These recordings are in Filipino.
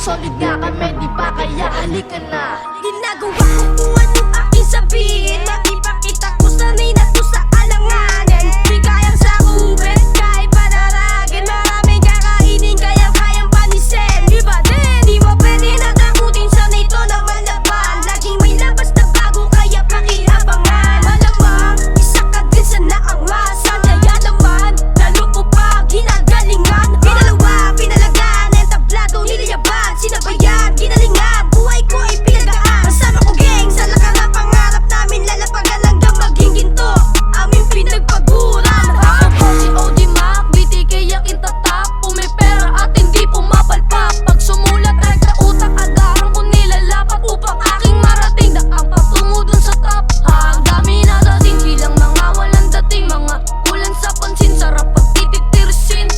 Solid nga kami, di ba kaya halika na. Ginagawa ko kung ano aking sabihin, makipakita ko sanay na to sa alanganin. Di kayang sakupin, kahit panaragin, maraming kakainin, kayang panisin. Iba din, di mo pwede natakutin, sanay to na malaban. Laging may labas na bago, kaya pakiabangan. Malamang, isa ka din sa naangasan, kaya naman lalo ko pa ginagalingan. Pinalawa, pinalagan, entablado, nilayaban, sinabayan, ginalingan. Buhay ko ay pinagaan, kasama ko gang sa lakarang pangarap namin, lalapagan hanggang maging ginto, aming pinagpaguran. Ako po si OG Mac, BTK yakin tatap, pumipera at hindi pumapalpak. Pag sumulat ay kautak, agarang ko nilalapat upang aking marating daang patungo dun sa top. Ang dami na dating, bilang mga walang dating, mga kulang sa pansin, sarap pag tititirisin.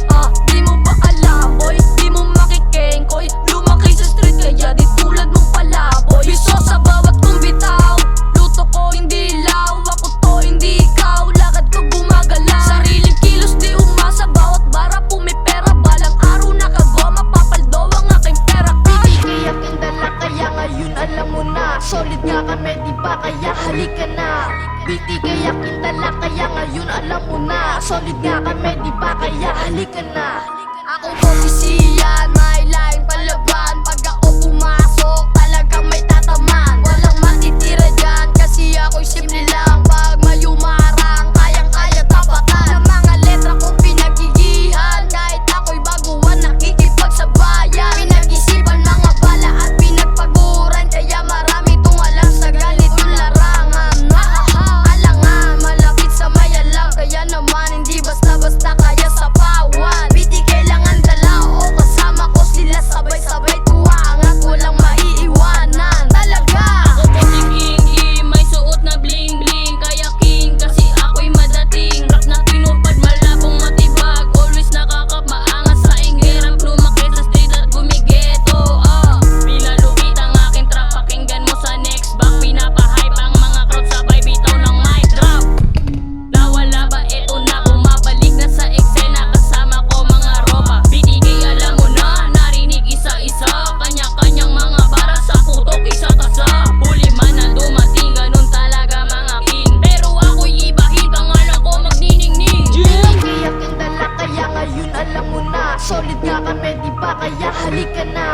Di mo ba alam boy, di mo makikengkoy, lumaki sa street kaya di tulad mong palaboy. Piso sa bawat kong bitaw, luto ko hindi law, ako to hindi ikaw, lakad ko gumagalaw. Sariling kilos di umasa, bawat bara pumipera, balang araw nakagawa, mapapaldo ang aking pera. BTK aking dala, kaya ngayon alam mo na. Solid nga kami, di ba kaya halika na. BTK aking dala, kaya ngayon alam mo na. Solid nga kami, di ba kaya halika na. Ako po si Sian, may line palaban. Pag ako pumasok, talagang may tataman. Walang matitira dyan, kasi ako'y simple lang. Pag may umarang, kayang-kaya tapatan. Ang mga letra kong pinagigihan, kahit ako'y baguhan, nakikipagsabayan. Pinag-isipan mga bala at pinagpaguran, kaya marami tong alam sa ganitong larangan. Alangan, malapit sa mayalang, kaya naman hindi basta-basta kaya sa pawan. BTK lang ang dala, oo kasama ko sila, sabay-sabay tuwang at walang maiiwanan. Talaga Ako po si King E, may suot na bling bling, kaya king kasi ako'y madating. Rap na tinupad, malabong matibag, always nakakamaangas sa ingirang, lumaki sa street at gumigeto. Pinalupit ang aking trap, pakinggan mo sa next back. Pinapahype ang mga crowd, sabay bitaw ng mic drop. Nawala ba eto na, bumabalik na sa eksena, kasama ko mga ropa. BTK alam mo na, narinig isa-isa, kanya-kanyang mga bara sa putok, isa kasa. Huli man na dumating, ganun talaga mga king. Pero ako'y ibahin, pangalan ko magniningning. BTK aking dala, kaya ngayon alam mo na. Solid nga kami, di ba kaya halika na.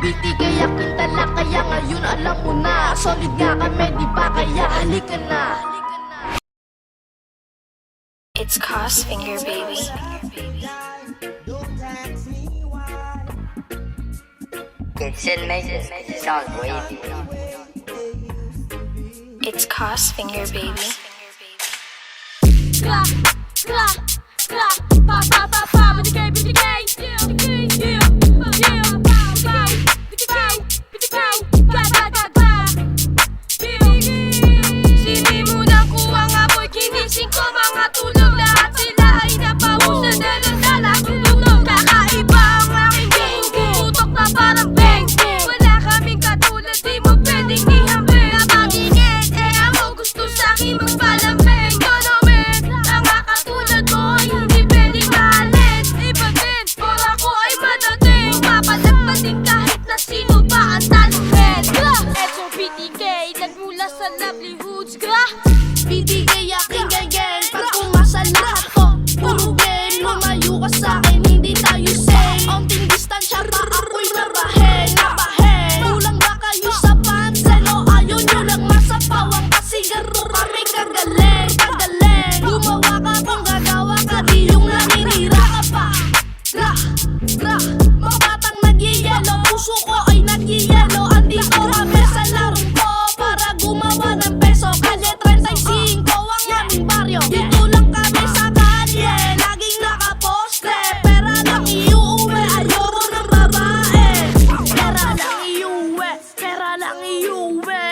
BTK aking dala, kaya ngayon alam mo na. Solid nga kami, di ba kaya halika na. It's Cross Finger Baby. Kitchen Mason sounds wavy. It's Cross Finger Baby. Kla, kla, kla, pa pa pa pa, BTK, BTK, BTK, yeah, yeah, pow, pow, BTK, BTK, kla, kla, kla, kla, sinimulan ko ang apoy, ginising ko mga tulog, lahat sila ay napausan, daladala, tulog, kakaiba ang aking game, putok na parang bang, wala kaming katulad, di mo pwedeng ihambing, napakingin, amo gusto sa'kin magpalambing, ang kakatulad mo ay hindi pwedeng mahalin, iba din, for ako ay madating, papalagpating kahit na sino pa ang taluhin. Eto BTK, nagmula sa livelihoods, BTK aking gang, pag pumasa lahat to, puro gang, lumayo ka sa'kin, hindi tayo same, onting distansya pa ako'y nabahin, kulang ba kayo sa pansin o ayaw nyo lang masapawang, kasi garo kami kagaling, gumawa ka kung gagawa ka, di yung naninira ka pa. Gra, mga batang nagyayelo, puso ko ay nagyayelo, andito kami sa larong ko para gumawa ng peso. Kalye 35 ang aming baryo, dito lang kami sa kalye, laging nakaposte. Pera lang iuuwi, ayoko ng babae. Pera lang iuwi, pera lang iuwi.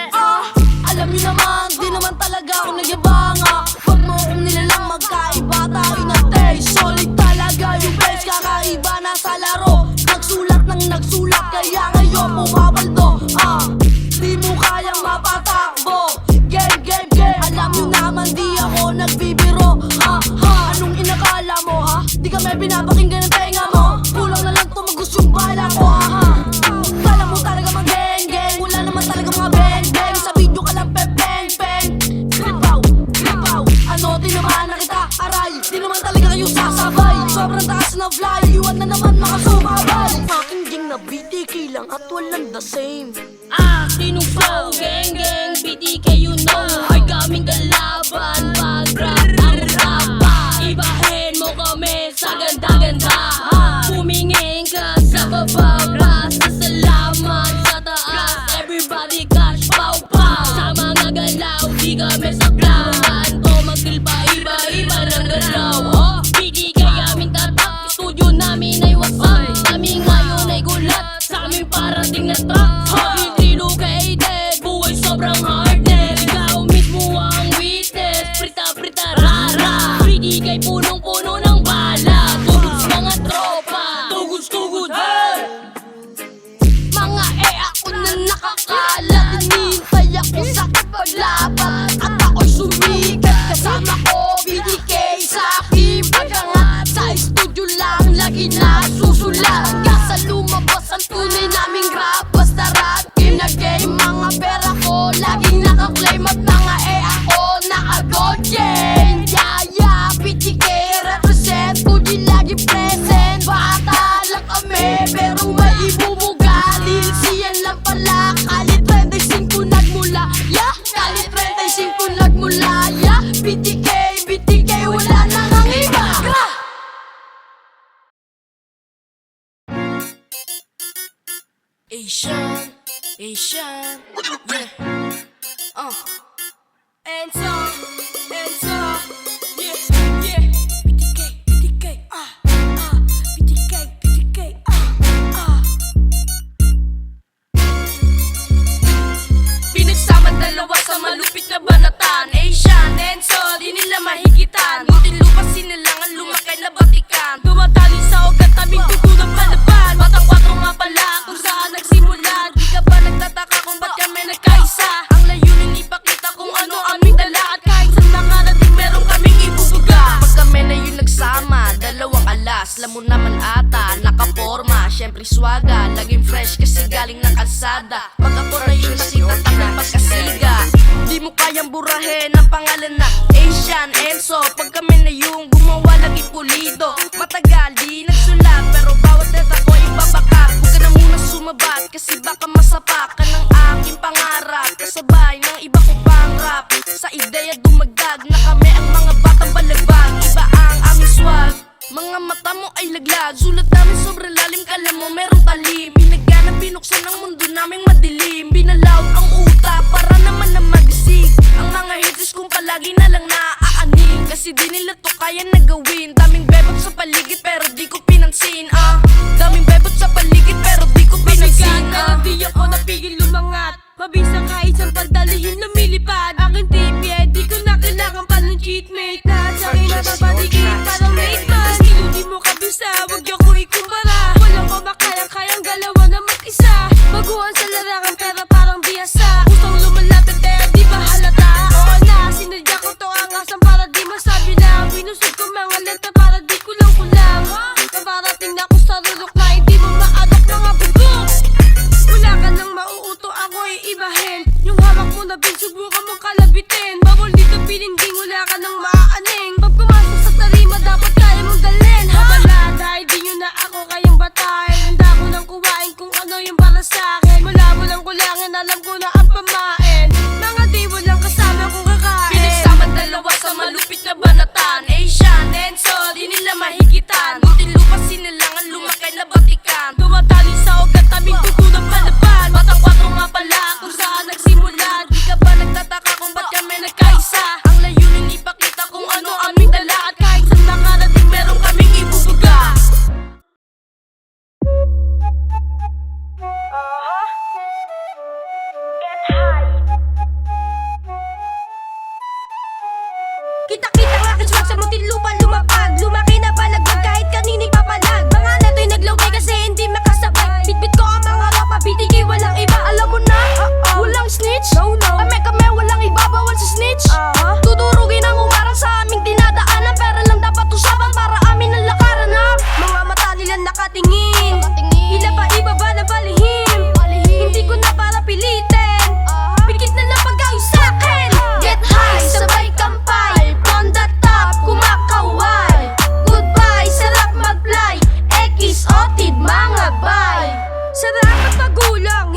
Alam niyo naman, di naman talaga ako nagyabanga. Huwag mo kong nilalang, magkaiba tayo na taste. Solid talaga yung place, kakaiba na sa laro. Nagsulat ng nagsulat, kaya ngayon pumabaldo. Di mo kayang mapatakbo. Game, alam niyo naman di ako nagbibiro. Anong inakala mo ha? Di kami pinapakinggan ng tenga mo. Kulang na lang tumagos yung bala ko ha. the same. Sinong flow? Gang gang, BTK you know. Ay kaming kalaban, pag-rap ang usapan. Ibahin mo kami sa ganda-gandahan. Pumingin ka sa baba, basta salamat sa taas. Everybody cash pow pow. Sa mga galaw, di kami sa clown. O mag-grill pa, iba-iba ng galaw. BTK aming tatak, studio namin ay wasak. Kami ngayon ay gulat, sa aming parating na truck. Hindi located, buhay sobrang hardness. Ikaw mismo ang witness, prita-prita rara. BTK punong-puno ng bala. Tuguds mga tropa, tuguds-tuguds, hey! Mga ako na nakakala. Hinihintay ako sa paglaban at ako'y sumikat. Kasama ko BTK sa aking pagangat. Sa studio lang lagi na susulat. Kasa lumabas ang tunay naming rap. Basta rap game na game. Mga pera ko laging nakaklaim. At mga ako naka-gold chain. Yeah, BTK represent. Fuji lagi present. Bata lang kami pero may ibumugalil. Siyan lang pala. Kali 35 nagmula. Yeah, kali 35 nagmula. Yeah, BTK wala nang ang iba. Asian, yeah. Enzo, yeah. BTK, Pinagsama dalawa sa malupit na banatan. Asian, Enzo, di nila mahigitan. Buti lupa sinilangan, lumakay na batikan. Dumadali sa ugat, aming dugo ng palaban. Batang 4 nga pala, kung saan nagsimula. Di ka ba nagtataka kung ba't kami nagkaisa? Ang layunin ipakita kung ano aming dala. At kahit saan nakarating, meron kaming ibubuga. Pag kami na yung nagsama, dalawang alas. Alam mo naman ata, nakaporma. Syempre swaga, laging fresh kasi galing ng kalsada. Pag ako na yung nakita, takang pagkasiga. Di mo kayang burahin ang pangalan na Asian, Enzo. Pag kami na yung gumawa, lagi pulido. Matagal, di nagsulat, pero bawat letra ko ibabakat. Huwag ka na muna sumabat, kasi baka masapak ka ng aking pangarap. Kasabay ng iba ko pang rap. Sa ideya dumagdag na kami ang mga batang balagbag. Iba ang aming swag, mga mata mo ay laglag. Sulat namin sobrang lalim, kala mo merong talim. Pinagana, binuksan ang mundo naming madilim. Binalaw ang utak para naman na magising. Ang mga haters kung palagi na lang naaaning. Kasi di nila to kaya na gawin. Daming bebot sa paligid pero di ko pinansin. Daming bebot sa paligid pero di ko pinansin. Di ako napigil lumangat. Mabisang kahit saan pagdalihin lumilipad. Aking tipya, di ko na kailangan pa ng cheatmate. Lahat sa akin napapatigil parang mate man. Estilo di mo kabisa, wag niyo ko ikumpara. Walang kumakayang-kayang galawan na mag-isa. Baguhan sa larangan pero parang biyasa. Gustong lumalapit pero di ba halata? Oo na, sinadya ko to angasan para di masabi lang. Binusog ko mga letra para di kulang-kulang. Naparating na ako sa rurok na hindi mo maadok mga bugok. Wala ka nang mauuto, ako ay ibahin. Yung hawak mo na bin, subukan mong kalabitin. Bawal dito pilinding, wala ka nang maaaning. Pag pumasok sa tarima, dapat kaya mong dalhin. Habala, dahil di nyo na ako kayang batayin. Handa ko nang kuwain kung ano yung para sa'kin. Wala mo lang kulangin, alam ko na ang pamain. Mga di walang kasama kong kakain. Pinagsama dalawa sa malupit na banatan. Asian, Enzo, di nila mahigitan. Buti lupa sinilangan, lumakay na batikan. Dumadali sa ugat, aming dugo ng palaban. Batang 4 nga pala, kung saan nagsimula. Di ka ba nagtataka kung ba't kami nagkaisa? Ang layunin ipakita kung ano aming dala. At kahit saan nakarating, meron kaming ibubuga. Kita-kita nga kaswag sa muntin lupa lumapag. Lumaki na balagbag kahit kanining papalag. Mga nato'y naglaway kasi hindi makasabay. Bitbit ko ang mga rapa, BTK walang iba. Alam mo na, walang snitch. Kami walang iba, bawal sa snitch. Tuturugin ang umarang sa aming dinadaanan. Pera lang dapat usapan para amin ang lakaran ha. Mga mata nila nakatingin. Hila pa iba ba na balihim? Hindi ko na para pilitin. Pikit na lang pag-ayos sa'kin. Get high, sabay kampay. On the top, kumakaway. Goodbye, sarap mag-fly. X, otid, mga bay. Sarap at magulang,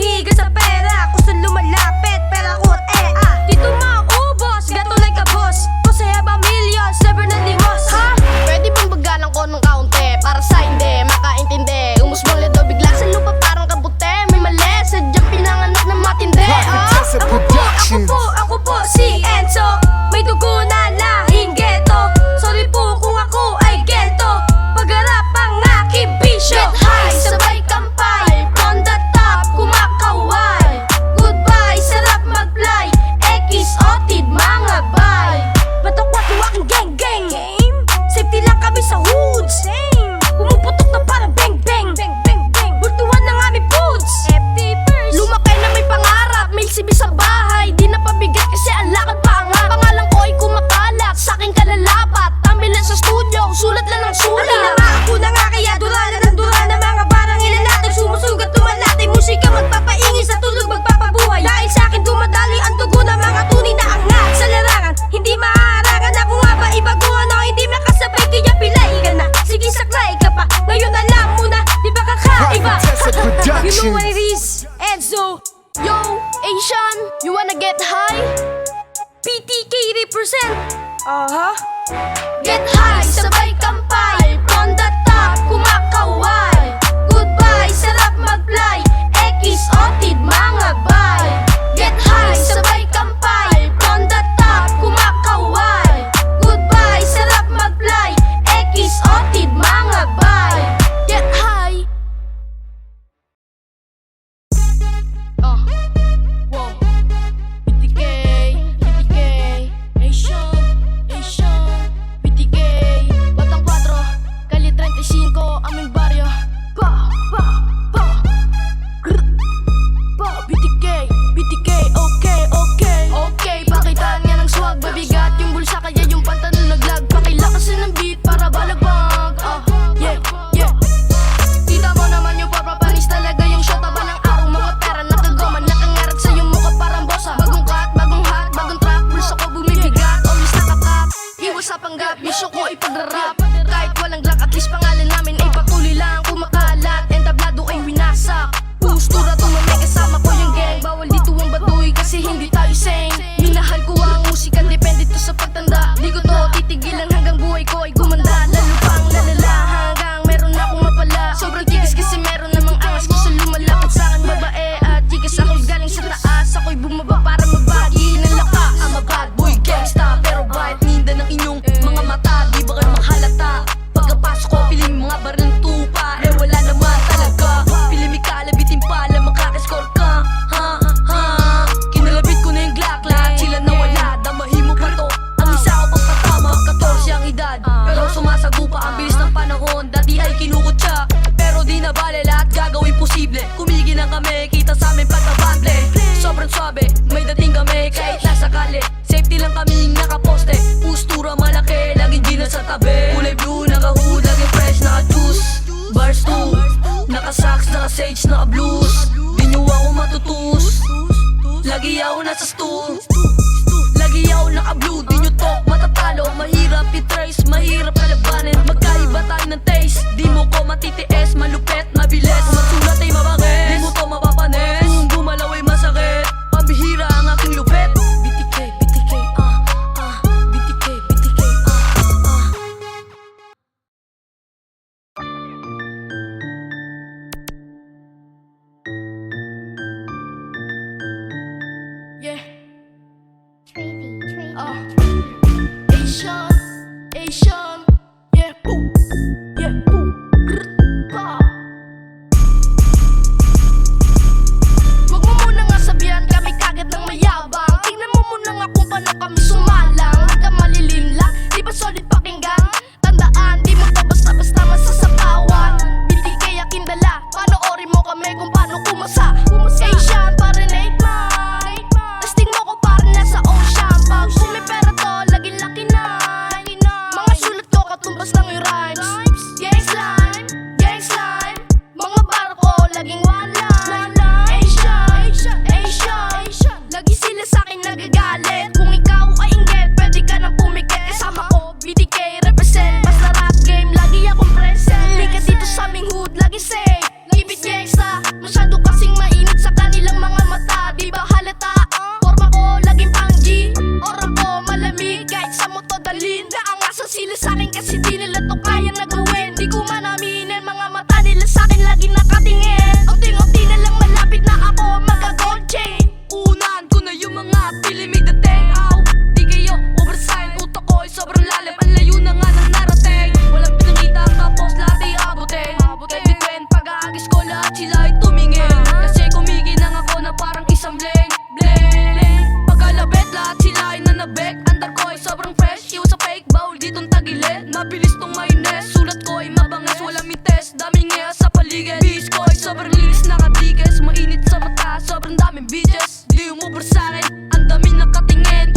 Get high, sabay kampay, from the top, kumakaway. Goodbye, sarap mag-fly, X-otid mga bay. Get high, sabay kampay, from the top, kumakaway. Goodbye, sarap mag-fly, X-otid mga bay. Get high. Wow. BTK, Asian, BTK, Batang 4, Calle 35, aming baryo. Pa, grr, pa, BTK, okay, pakitaan nga ng swag, mabigat yung bulsa kaya yung pantalon naglag. Pakilakasin ng beat para balagbag. Yeah. Kita mo naman yung papapanis talaga yung shot. Taba ng araw, mga pera nakagaman, nakangarap sa yung mukha parang bossa. Bagong cut, bagong hat, bagong track, bulsa ko bumibigat, always nakakap. Iwas sa panggap, gusto ko ipagrarap. Kahit walang luck, at least pangalan namin ay patuloy lang kumakalat. And tablado ay winasak. Pustura to may kasama ko yung gang. Bawal dito ang baduy kasi hindi tayo sane. Minahal ko ang musika, depende to sa pagtanda. Di ko to titigilan hanggang buhay ko ay gumanda. Lalo pang lalala hanggang meron akong mapala. Sobrang tigas kasi meron namang angas. Gusto lumalapit sa akin babae at chikas. Ako'y galing sa taas, ako'y bumaba para mabagi ng lakas. I'm a bad boy gangsta, pero bakit ninda ng inyong mga mata? Di ba kayo makahalata? Pagkapasok ko, piling mga baril ng tupa. Eh wala naman talaga. Piling may kalabitin pala, makakascore ka. Kinalabit ko na yung glaklat, sila nawala, damahin mo pa to. Ang isa ko pagpatama, 14 ang edad. Pero sumasagupa ang bilis ng panahon. Dati ay kinukutya, pero di na bale, lahat gagawin posible. Kumigin ang kami, kita sa amin pagkabamble. Sobrang swabe, may dating kami kahit nasa kali. Safety lang kaming nakaposte, postura malaki, laging gina sa tabi. Kulay blue, naka-hood, laging fresh, naka-juice. Bars 2, naka-sax, naka-sage, naka-blues. Di nyo ako matutus, lagi ako nasa stool. Lagi ako naka-blue, di nyo talk matatalo. Mahirap i-trace, mahirap kalabanin. Magkaiba tayo ng taste, di mo ko matitiis. Malupet, mabilis, kung magsulat ay mabangis. Di mo to mapapanis, kung gumalaw ay masakit. Pambihira ang aking lupet. BTK, BTK, Yeah. Asian, yeah, grr, pa. Wag mo muna nga sabihan kami kagad ng mayabang. Tingnan mo muna nga kung paano kami sumalang. Huwag ka malilim lang, di ba solid pakinggan? Tandaan, di mo to basta-basta masasapawan. BTK aking dala, panoorin mo kami kung paano kumasa. Asian, parang 8 man. Testing mo ko parang nasa ocean. Pag kung may pera to, laging laki na. Mga sulat ko katumbas lang yung rhymes. Gang slime, mga barko laging wala. Asian, lagi sila sa'kin nagagalit. Kung ikaw ay inggit, pwede ka nang pumikit. Kasama ko, BTK represent. Basta rap game, lagi akong present. Hindi ka dito sa aming hood, lagi safe. Keep it gangsta, masyado kasing mainit sa kanilang mga mata. Di ba halata? Forma ko laging pang G, oras ko malamig kahit sa mo to dalhin. Naangasan sila sa'kin kasi di nila to kaya na gawin. Di ko man aminin, mga mata nila sa'kin lagi nakatingin. Unti-unti na lang malapit na ako magka-gold chain. Unahan ko na yung mga pilimig dating. Di kayo oversign, utak ko ay sobrang lalim. Ang layo na nga ng narating. Walang pinakita tapos lahat ay abutin. Kahit bitwen pag-aagis ko lahat sila ay tumingin. Kasi kumiginang ako na parang isang bling. Pagkalabit lahat sila ay nanabek. Andar ko ay sobrang fresh, iwas sa fake. Bawal ditong tagilid, mabilis tong mayonnaise. Sulat ko ay mabangis, walang mites. Daming ngea sa paligid, bis ko ay sobrang linis. Nakatikas, mainit sa mata, sobrang daming bitches. Di umubra sa'kin, ang daming nakatingin.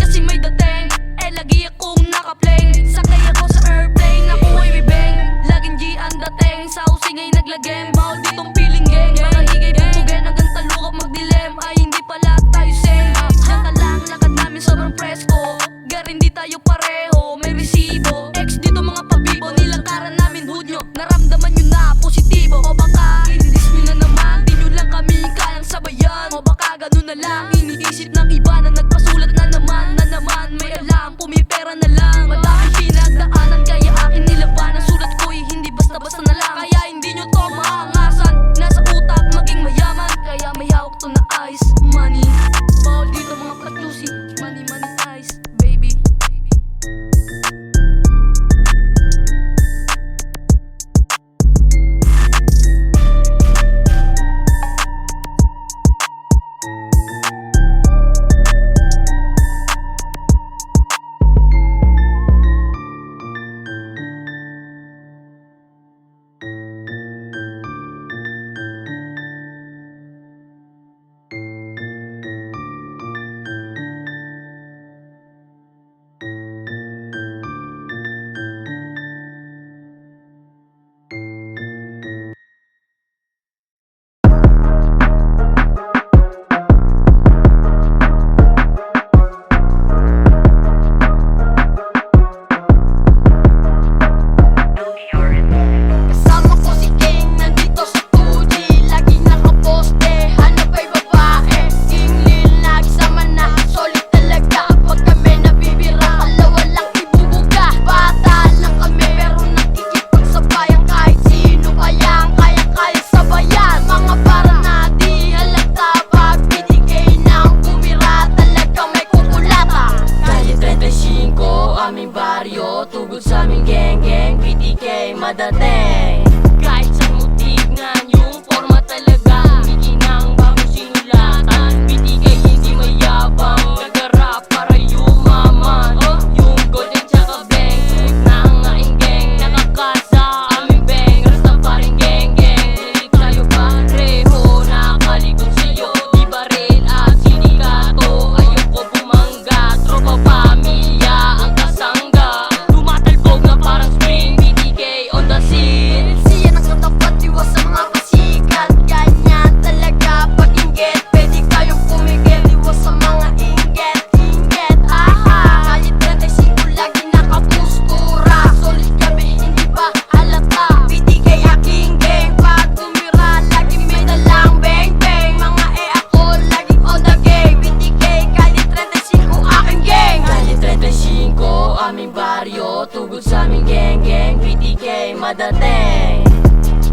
madating. Kahit saan mo tignan, yung forma talaga Ikinang bagong sinulatan. BTK hindi mayabang, nagarap para yumaman. Yung golden tsaka blank, sulit na ang aing gang. Nakakasa aming bang, rasta pa rin geng geng. Ngunit tayo pareho, nakakalikot sa'yo. Di baril at sindikato, ayoko bumangga. Tropa pamilya ang kasangga, tumatalbog na parang spring. BTK on the scene. Siya nakatapat, iwas sa mga pasikat. Ganyan talaga pag inggit, pwede kayong pumigil. Iwas sa mga inggit, inggit, aha. Kahit 35 lagi nakapustura. Solid kami, hindi ba halata? BTK aking gang, pag tumira lagi may dalang bang bang. Mga ako lagi on the game. BTK kahit 35 aking gang. Kahit 35, aming baryo, tugod sa aming geng geng. BTK madating.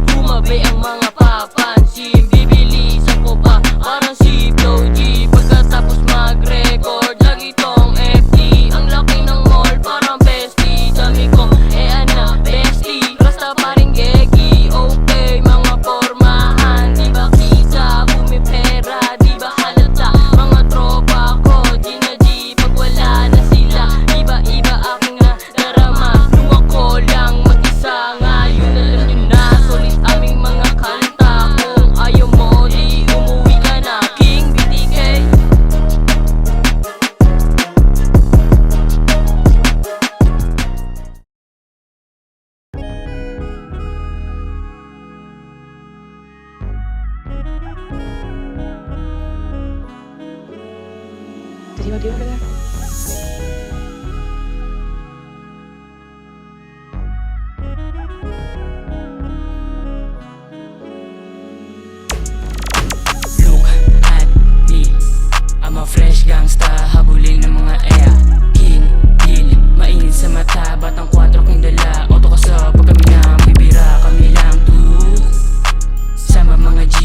Tumabi ang mga papansin, bibilisan ko pa parang si Flow G. Pagkatapos mag-record, lagi tong FT. Ang laki ng mall, parang bestie. Dami ko, ana, bestie. Rasta pa rin gegi, okay. Mga pormahan, di ba kita? Bumipera, di ba halata? Mga tropa ko, G na G. Pag wala na sila, iba-iba aking nadarama. Nung ako lang mag-isa, ngayon alam nyo na. Solid aming mga kanta. Kung ayaw mo, di umuwi ka na. King BTK. Look at me, I'm a fresh gangsta, habulin ng mga ea. King, deal, mainit sa mata, batang 4 king dala. Auto ka sa pag kami na bibira, kami lang two. Sama mga G,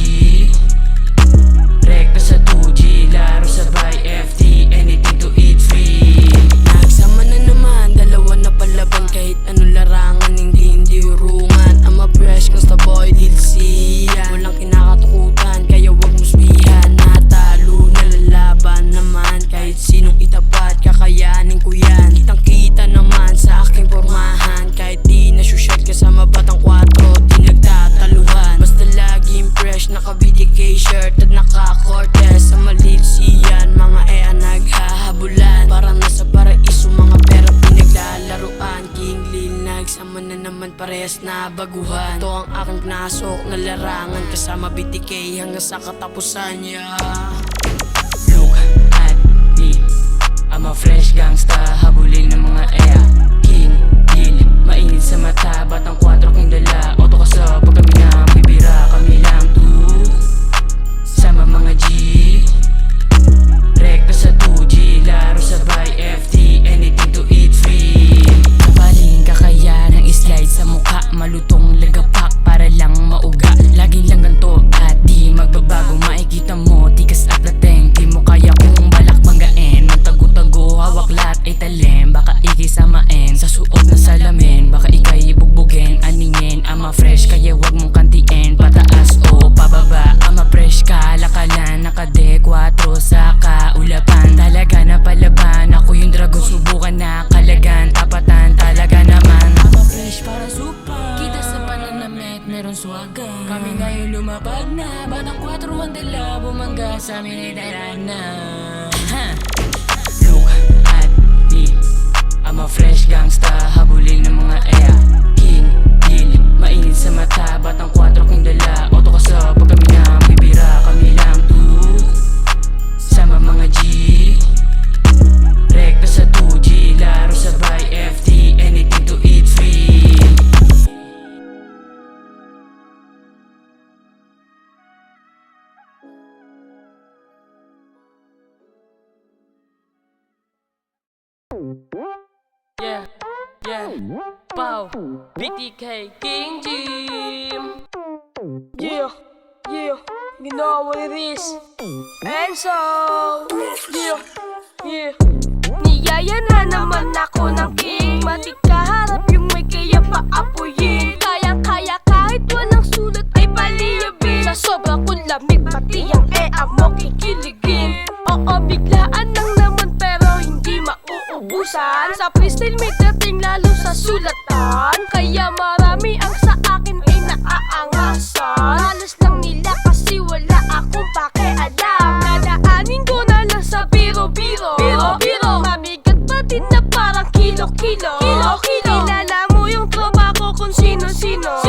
rekta sa 2G, laro sabay FT, anything to eat free. Nagsama na naman, dalawa na palaban. Kahit anong larangan, hindi urungan. I'm a fresh gangsta boy, dilsiyan. Walang kinakatukutan, kaya wag mo swihan. Natalo na lalaban naman, kahit sinong itapat, kakayanin ko yan. Kitang kita naman sa aking pormahan, kahit di nasyusyat kasama batang 4, di nagtataluhan. Basta laging fresh, naka-BTK shirt at naka-cortez. Sa malilsiyan, mga ea naghahabulan. Parang nasa paraiso, mga pera pinaglalaruan. King Lil, nagsama na naman, parehas na baguhan. Ito ang aking pinasok na larangan, kasama BTK hanggang sa katapusan niya. Look at me, I'm a fresh gangsta, habulin ng mga ea. King, deal, mainit sa mata, batang 4 king dala. Auto ka sa pag kami na bibira, kami lang two. Sama mga G, rekta sa 2G, laro sabay FT, anything to eat free. Kapaling kakaya ng slide sa mukha, malutong lagapak para lang mauga. Laging lang ganto at di magbabago, makikita mo tikas at dating. Di mo kaya kung balak banggain, magtago-tago, hawak lahat ay talem. Baka ikisamain sa suot na salamin, baka ikay bugbugin, aningin. Ama fresh kaya wag mong kantiin, pataas o pababa. Ama fresh ka, lakalan, nakade 4 sa kaulapan. Talaga na palaban, ako yung dragon, subukan na kalagan. Tapatan talaga naman, ama fresh para supa. Kita sa pananamit, meron swagan. Kami ngayon lumapag na, batang 4 ang dala. Bumangga sa amin ay dala na. Look at me, I'm a fresh gangsta, habulin ng mga ea. King, deal, mainit sa mata, batang 4 king dala. Auto ka sa pag kami na bibira, kami lang two. Sama mga G, rekta sa 2G, laro sabay FT, anything to eat free. Yeah, yeah, Pow, BTK, King Jim. Yeah, yeah, you know what it is. And so, yeah, yeah. Niyaya na naman ako ng king. Matik kaharap yung may kaya paapuyin. utusan. Sa freestyle may dating lalo sa sulatan. Kaya marami ang sa akin ay naaangasan. Halos lang nila kasi wala akong pakialam. Dadaanin ko na lang sa biro-biro. Mabigat pa din na parang kilo-kilo. Kilala mo yung tropa ko kung sino-sino.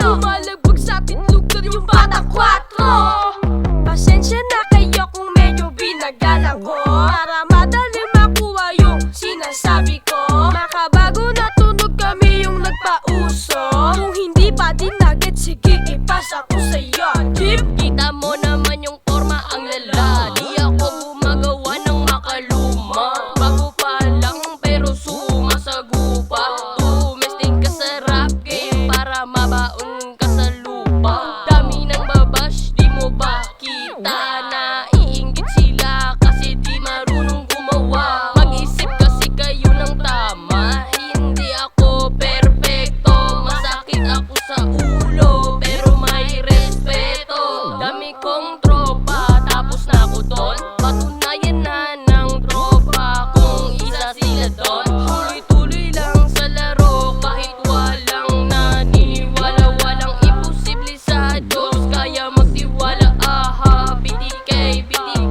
Lumalagbag sa ating lugar yung batang 4. Pasensya na kayo kung medyo binagalang ko. Para madali makuha yung sinasabi ko. Makabago na tunog kami yung nagpauso. Kung hindi pa din agad, sige ipasa ko sa'yo. Jeep! Kita mo naman yung forma ang lala. Di ako gumagawa ng makaluma. Bago pa lang pero sumasagupa. Tumesting ka sa rap game para mabaon ka sa lupa. Dami ng babash, di mo ba kita? Naiinggit sila kasi di marunong gumawa. Mag-isip kasi kayo ng tama. Hindi ako perfecto. Masakit ako sa ulo pero may respeto. Dami kong tropa tapos na ako doon. Patunayan na ng tropa kung isa sila doon. Tuloy-tuloy lang sa laro kahit walang naniwala. Walang imposible sa Diyos kaya magtiwala. Aha, BTK, gang,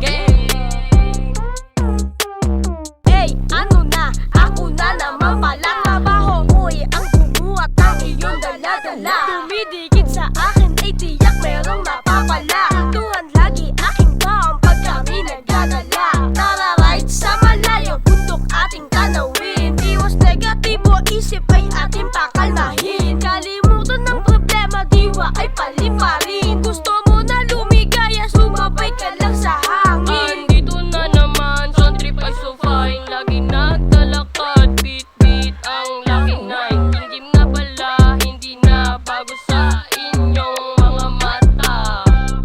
gang. Hey, ano na? Ako na naman pala. Trabaho ko'y ang bumuhat ng iyong dala-dala. Dumidikit sa akin ay tiyak merong napapala. Tuhan lagi aking baon pag kami nagdadala. Tara right sa malayo, bundok ating tanawin. Iwas negatibo, isip ay ating pakalmahin. Kalimutan ng problema, diwa ay paliparin. Gusto mo na lumigaya, sumabay ka lang sa hangin. Andito na naman, Son Trip ay so fine. Lagi nagtalakad, beat ang Lucky 9. Ingim nga pala, hindi na bago sa inyong mga mata.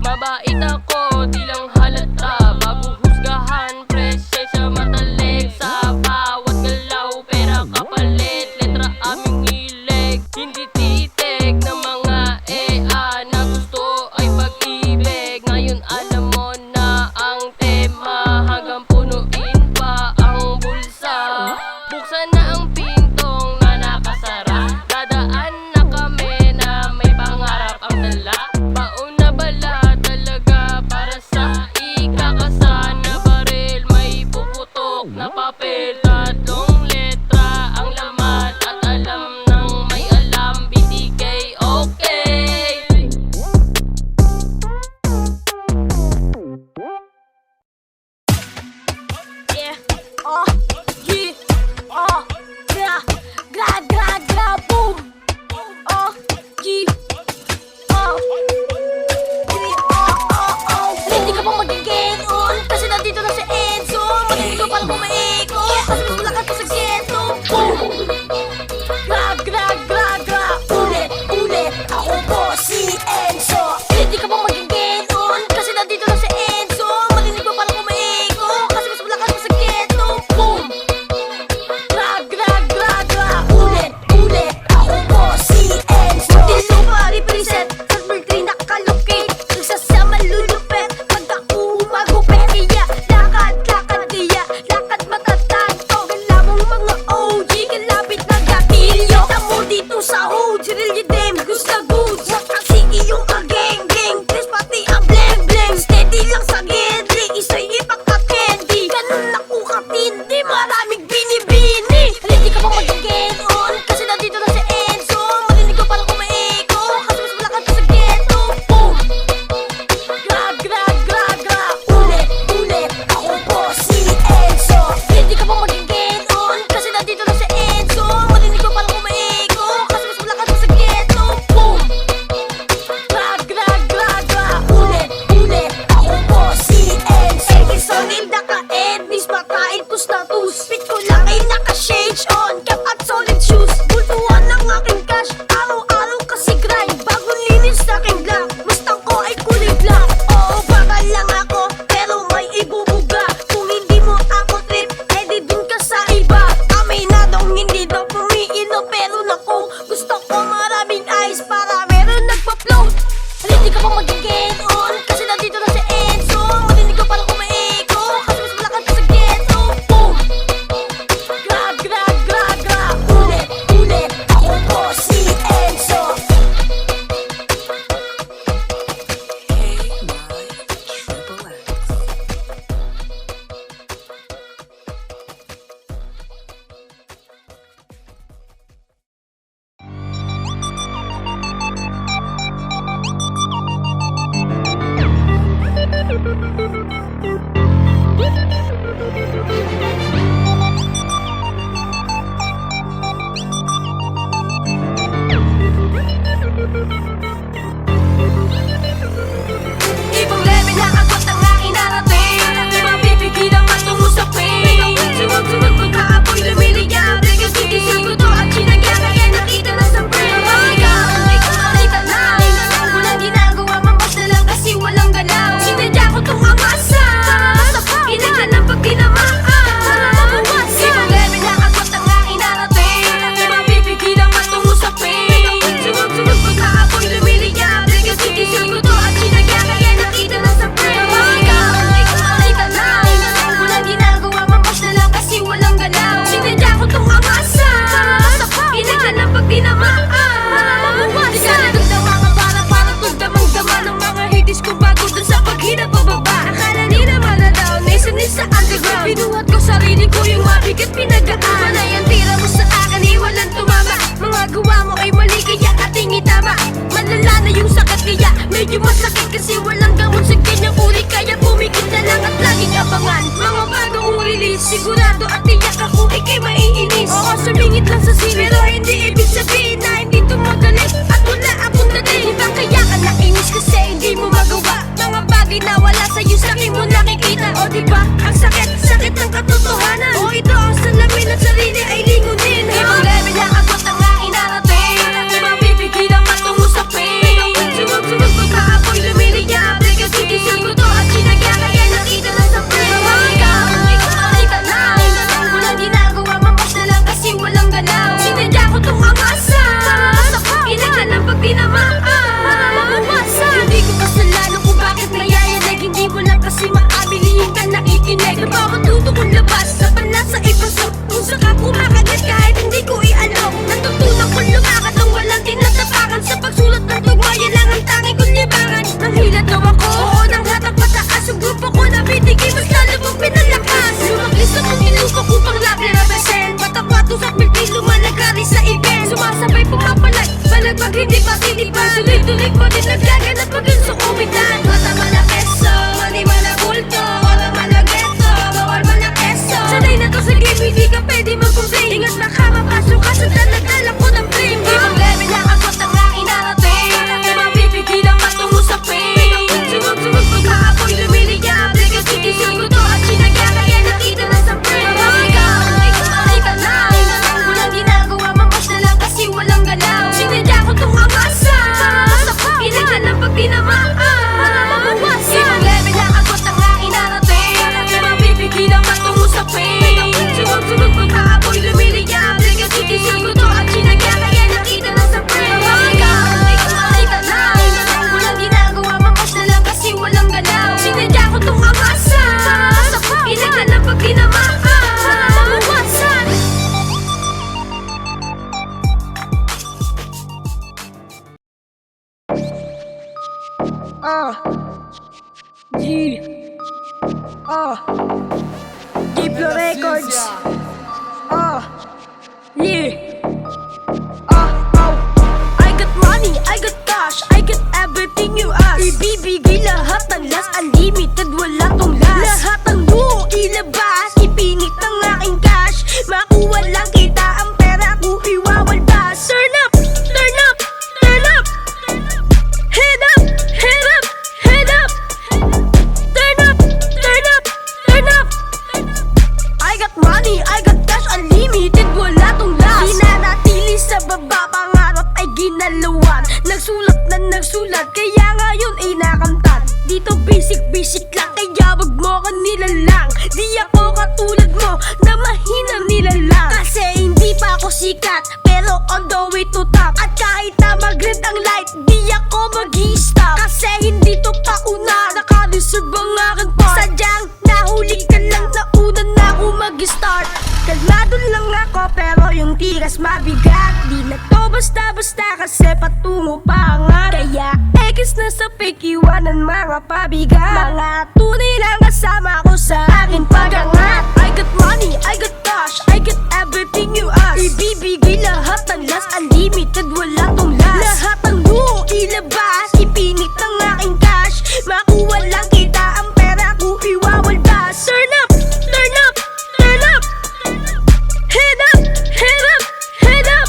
Mabait ako, di lang halata. Bago husgahan, presya sa mataleg. Sa bawat galaw, pera kapalit. Letra aming hilig, hindi titig ng mga EA na gusto ay pag-ibig. Ngayon alam mo na ang tema hanggang punuin pa ang bulsa. Buksan na ang pintong na nakasara. Dadaan na kami na may pangarap ang dala. Baon na bala talaga para sa ikakasa na baril. May puputok na papel. Tatlong letra ang laman at alam ng may alam. BTK, okay. Yeah, oh, yeah, oh, gra, boom. Oh, yeah, oh, hindi ka pa mag-get on kasi nandito na si Enzo. Matinig ko parang bumaikot kasi mas malakas pa sa ghetto. Boom! Gra, ulit, ako po si Enzo. Hindi ka pa mag-get on kasi nandito na si Enzo. Matinig ko parang bumaikot kasi mas malakas pa sa ghetto. Boom! Binuhat ko sarili ko yung mabigat pinagdaan. Panay ang tira mo sa akin, walang tumama. Mga gawa mo ay mali kaya ating itama. Malala na yung sakit kaya medyo masakit, kasi walang gamot sa ganyang uri. Kaya pumikit na lang at laging abangan mga bagong release. Sigurado at tiyak ako ikay maiinis. Oo, sumingit lang sa scene, pero hindi ibig sabihin na hindi tumagalit at wala akong dating. Diba kaya ka nainis kasi hindi mo magawa mga bagay na wala sa'yo, sa'kin mo nakikita. O diba, ang sakit, sakit ng katotohanan. O ito ang salamin at sarili ay lingunin. Ibang level lang agad ang aking narating. Di mapipigil ang patungo sa pain. Sunod-sunod pagkaapoy lumiliyable, kasi gising ko to at sinagya kaya nakita na sa pain. Ikaw makita na walang ginagawa, mamas na lang kasi walang galaw. Sinadya ko tong amasa, ilan lang pag tinamaan. Hindi ko kasalanan kung bakit nayayanig. Hindi mo lang kasi maabilihin ka nakikinig. Na bawat tuto kong labas sa panasa ipasok. Kung saka kumakagat kahit hindi ko ialok. Natutunan kong lumakad nang walang tinatapakan. Sa pagsulat ng tugma, yan lang ang tanging kong libangan. Nang hilat daw ako, oo, nang hatak pataas. Ang grupo ko na bitigay, mas lalo mong pinalakas. Lumaklis akong nilupa ko pang lagi represent. Patakwatos at milpi lumalagari sa event. Sumasabay pumapalag, balagbag hindi pa tinipan. Tuloy-tuloy pa din naglagan at maging sukumitan. Mata mana keso, mani mana bulto. Wala mana geto, bawal mana keso. Sanay na to sa game, hindi ka pwede mag-complain. Ingat baka mapasok ka sa daladala ko ng flame. Ibang level lang agad ang aking narating. Di mapipigil ang patungo sa pain. Sunod-sunod pagkaapoy lumiliyable, kasi gising ko to at sinagya kaya nakita na sa frame. Ikaw makita na walang ginagawa, mamas na lang kasi walang galaw. Sinadya ko tong amasa, ilan lang pag tinamaan. Ibang level lang agad ang aking narating. Di mapipigil ang patungo sa pain. Sunod-sunod pagkaapoy lumiliyable, kasi gising ko to at sinagya kaya nakita na sa frame. Ikaw makita na walang ginagawa, mamas na lang kasi walang galaw. Sinadya ko tong amasa, ilan lang pag tinamaan. Diplo Records. Yeah. I got money, I got cash, I got everything you ask. Ibibigay lahat ng last, unlimited, wala tong last. Lahat ng buo ilabas, ipinit ang aking cash. Makuha lang kita ang pera ko iwawaldas. Turn up, turn up, turn up. Head up, head up, head up. Turn up, turn up, turn up. I got money, I got cash, unlimited, wala tong last. Di na natili sa baba, pangarap ay ginalawan. Nagsulat na nagsulat, kaya ngayon ay nakamtan. Dito basic lang, kaya wag mo ka nilalang. Di ako katulad mo, na mahina nilalang. Kasi hindi pa ako sikat, pero on the way to top. At kahit na mag-red ang light, di ako mag-i-stop. Kasi hindi to pa una, naka-reserve ang aking part. Sadyang nahuli ka lang, nauna na ako mag-start. Kalmado lang ako, pero yung tiras mabigat. Di na to basta-basta, kasi patungo pa angat. Kaya ekis na sa fake, iwanan mga pabigat. Mga tunay lang kasama ko sa aking pagangat. I got money, I got cash, I got everything you ask. Ibibigay lahat ng last, unlimited, wala tong last. Lahat ng buo ilabas, ipinit ang aking cash. Makuha lang kita ang pera ko iwawaldas. Turn up, turn up, turn up. Head up, head up, head up.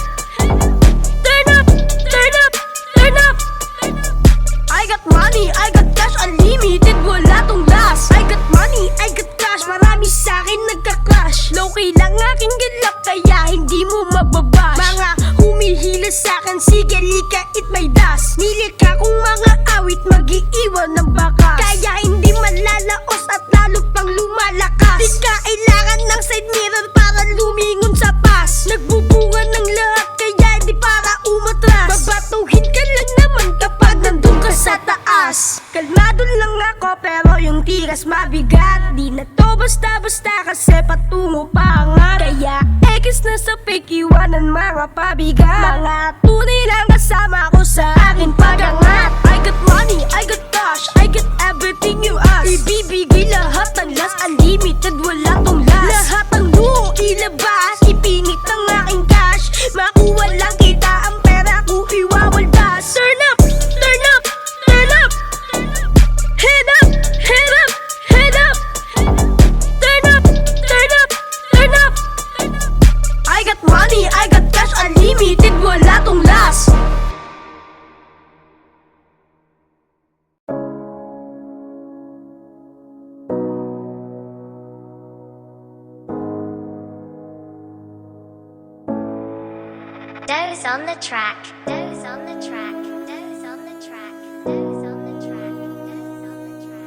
Turn up, turn up, turn up. I got money, I got cash, unlimited, wala tong last. I got money, I got cash, marami sa'kin nagka-clash. Low-key lang aking galak, kaya hindi mo mababas. Mga humihila sa'kin, sige lika, it may das. Nilika kong mga awit, mag-iiwan ng bakas. Kaya hindi malalaos at lalo pang lumalakas. Di kailangan ng side mirror para lumingon sa pas. Nagbubunga ng lahat, kaya hindi para umatras. Babatuhin ka lang naman kapag nandun ka sa taas. Kalmado lang ako, pero yung tiras mabigat. Di na to basta-basta, kasi patungo pa angat. Kaya ekis na sa fake, iwanan mga pabigat. Mga tunay lang kasama ko sa aking pagangat. I got money, I got cash, I got everything you ask. Ibibigay lahat ng last, unlimited, wala tong Doze on the track. Doze on the track. Doze on the track. Doze on the track. Doze on the track.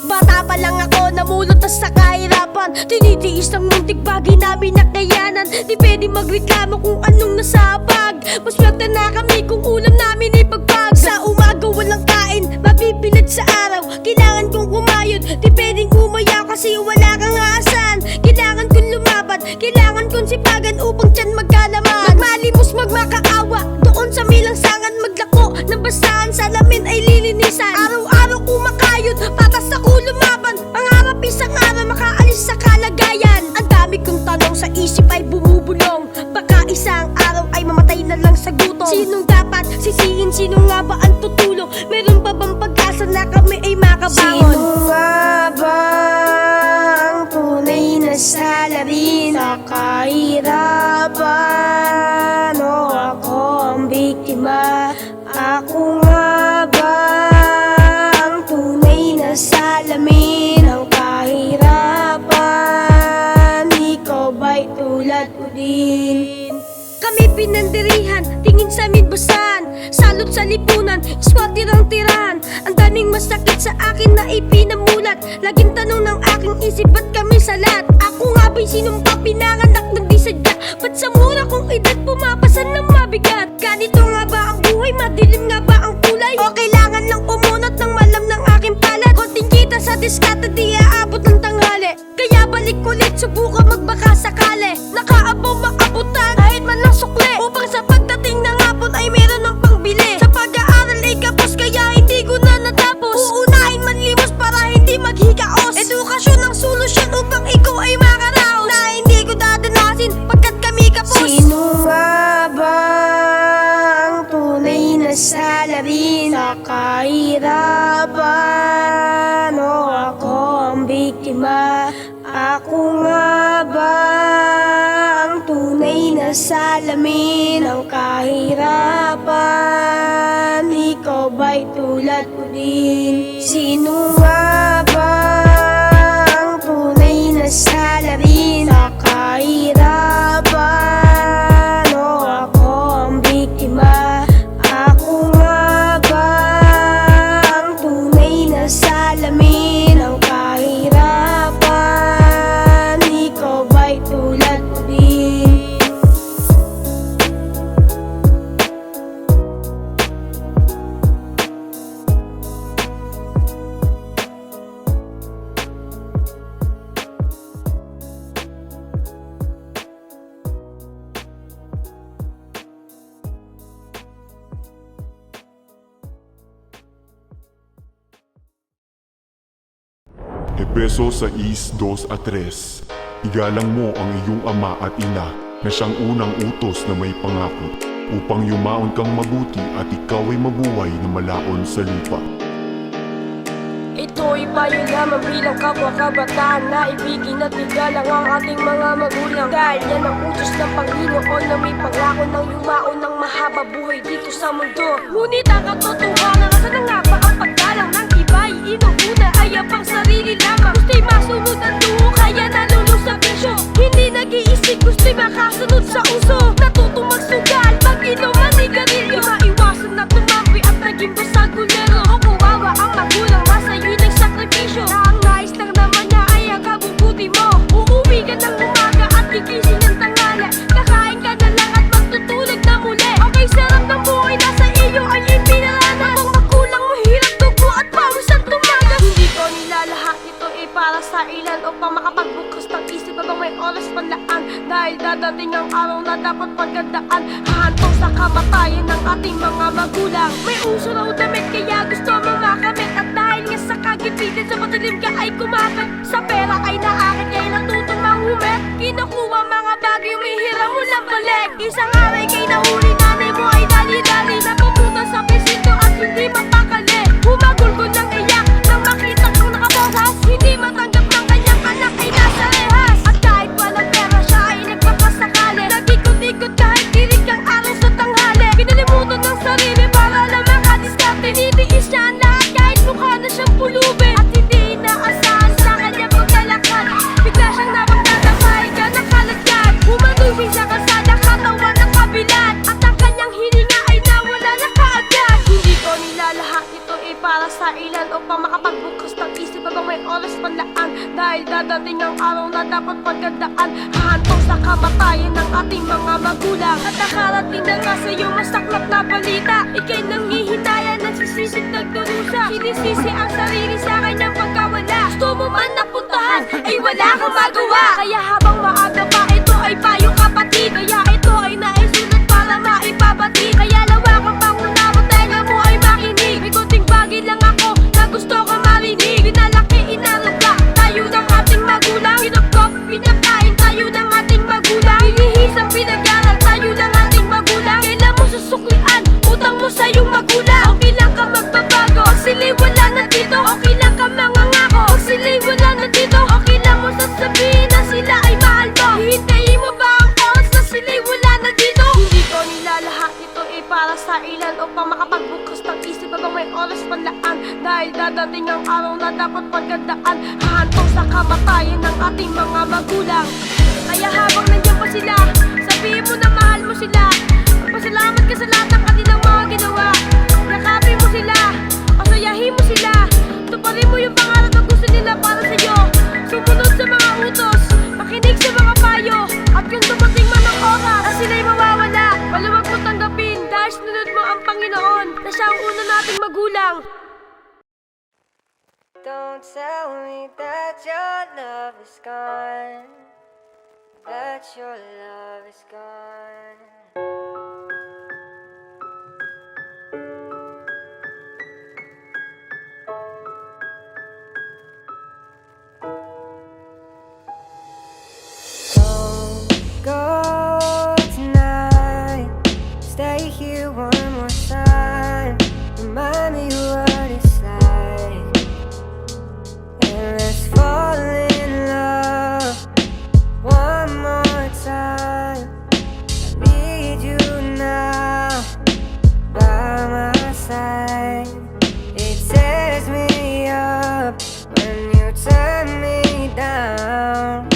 Bata pa lang ako, namulutas sa kahirapan. Tinitiis ng muntik bagay namin nakayanan. Di pwede magreklamo kung anong nasabag. Mas swerte na kami kung ulam namin ipagpag. Sa umaga walang kain, mapipilad sa araw. Kailangan kong kumayod, di pwedeng umayaw kasi wala kang aasan. Kailangan kong lumaban, kailangan kong sipagan upang tiyan magkalaman. Magmalimos, magmakaawa, doon sa milangsangan. Maglako ng basahan, salamin ay lilinisan. Araw-araw kumakayod, patas ako lumaban. Pangarap isang araw makaalis sa kalagayan. Ang dami kong tanong sa isip ay bumubulong. Baka isang araw ay mamatay na lang sa gutom. Sinong dapat sisihin, sino nga ba ang tutulong? Meron pa bang pag-asa na kami ay makabangon? Sino nga ba ang tunay na salarin sa kahirapan? O ako ang biktima? Ako nga ba ang tunay na salamin ng kahirapan? Ikaw ba'y tulad ko din? Kami pinandirihan, tingin sa amin basan. Salot sa lipunan, iswatirang tirahan. Ang daming masakit sa akin na ipinamulat. Laging tanong ng aking isip, ba't kami salat? Ako nga ba'y sinumpa pinanganak ng di sadya? Ba't sa mura kong edad pumapasan ng mabigat? Ganito nga ba ang buhay? Madilim nga ba ang kulay? O kailangan lang pumunot ng malam ng aking palad? Konting kita sa diskata, di aabot ng tanghali. Kaya balik ulit, subukan magbaka sakali. Nakaabaw maabutan, kahit man lang sukli. Upang sa pagdating ng hapon ay meron ng pangbili. Sa pag-aaral ay kapos, kaya hindi ko na natapos. Uunahin man limos para hindi maghigaos. Edukasyon ang solusyon upang ikaw ay makaraos. Na hindi ko dadanasin pagkat kami kapos. Sino nga ba ang tunay na salarin sa kahirapan? O ako ang biktima? Ako nga ba ang tunay na salamin ng kahirapan? Ikaw ba'y tulad ko din? Sino nga ba ang tunay na salarin sa kahirapan? O ako ang biktima? Ako nga ba ang tunay na salamin ng kahirapan? Ikaw ba'y tulad ko din? Efeso 6:2-3. Igalang mo ang iyong ama at ina na siyang unang utos na may pangako upang yumaon kang mabuti at ikaw ay mabuhay na malaon sa lupa. Ito'y payo lamang bilang kapwa kabataan na ibigin at igalang ang ating mga magulang. Dahil yan ang utos ng Panginoon na may pangako ng yumaon ng mahaba buhay dito sa mundo. Ngunit ang katotohanan, nasa na nga ba ang paggalang ng iba'y inuuna ay ang pang sarili lamang. Gusto'y masunod ang duho kaya nalulong sa bisyo. Hindi nag-iisip, gusto'y makasunod sa uso. Natutong magsugal, mag-inom ang sigarilyo. Maiwasan na tumampi at naging basagulero. O kawawa ang magulang, nasa iyo nagsakripisyo. Na ang nais lang naman niya ay ang kabubuti mo. Uuwi ka ng umaga at gigising ng tanghali. Kakain ka na lang at magtutulog na muli. Okay, sarap ng buhay, nasa iyo ay ipinaranas. Kung magulang mo, hirap dugo at pawisan tumagas. Hindi ko nilalahat, ito ay para sa ilan upang makapagbukas ng isip habang may oras panlaan. Dahil dadating ang araw na dapat pagandaan. Hahantong sa kamatayan ng ating mga magulang. May uso raw damit kaya gusto mong makamit. At dahil nga sa kagipitin sa matalim ka ay kumapit. Sa pera ay naakit kaya natutong manghumit. Kinukuha mga bagay umihiram mo lang balik. Isang aray kay nahuli nanay mo ay dali-dali. Napupunta sa presinto at hindi mapakali. Humagul ko ng iyak nang makita kong nakaposas. Hindi matanggap ng kanyang anak ay nasa rehas. At kahit walang pera siya ay nagpapasakali. Nag-ikot-ikot kahit tirik ang araw sa tanghali. Pinalimutan ng sarili para lang makadiskarte. Tinitiis siya ang lahat kahit mukha na siyang pulubi. At hindi inaasahan sa kanyang paglalakad. Bigla siyang ilan upang makapagbukas ng isip habang may oras panlaan. Dahil dadating ang araw na dapat pagkandaan, hahantong sa kamatayan ng ating mga magulang. At nakarating na nga sa'yo masaklap na balita, ika'y nangihinaya, nagsisisip, nagdurusa. Sinisisi ang sarili sa kanyang pagkawala. Gusto mo man napuntahan, ay wala kang magawa. Kaya habang maaga pa, ito ay payo kapatid. Kaya ito ay naisulat para maipabati. Kaya lawa kang pangunawa, tenga mo ay makinig. May kunting bagay lang ako na gusto ko marinig. Pinalaki, inalaga tayo ng ating magulang. Pinagkop, pinakain tayo ng ating magulang. Hinihisang pinag-aral tayo ng ating magulang. Kailan mo susuklian, utang mo sa iyong magulang. Okay lang ka magbabago, pag sila'y wala na dito. Okay lang ka mangangako, pag sila'y wala na dito. Okay lang mo sasabihin na sila ay mahal mo. Hihintayin mo ba ang oras na sila'y wala na dito? Hindi ko nilalahat, ito ay para sa ilan upang makapagbukas ng isip habang may oras panlaan. Dahil dadating ang araw na dapat pagkandaan, hahantong sa kamatayan ng ating mga magulang. Kaya habang nandiyan pa sila, sabihin mo na mahal mo sila. Magpasalamat ka sa lahat ng kanilang mga ginawa. Yakapin mo sila, pasayahin mo sila. Tuparin mo yung pangarap na gusto nila para sa'yo. Sumunod sa mga utos, makinig sa mga payo. At kung dumating man ang oras na sila'y mawawala, maluwag mo tanggapin dahil sinunod mo ang Panginoon na siya ang una nating magulang. Don't tell me that your love is gone, that your love is gone. Don't go tonight, stay here one more time. Remind me what it's like, and let's fall in love one more time. I need you now by my side. It tears me up when you turn me down.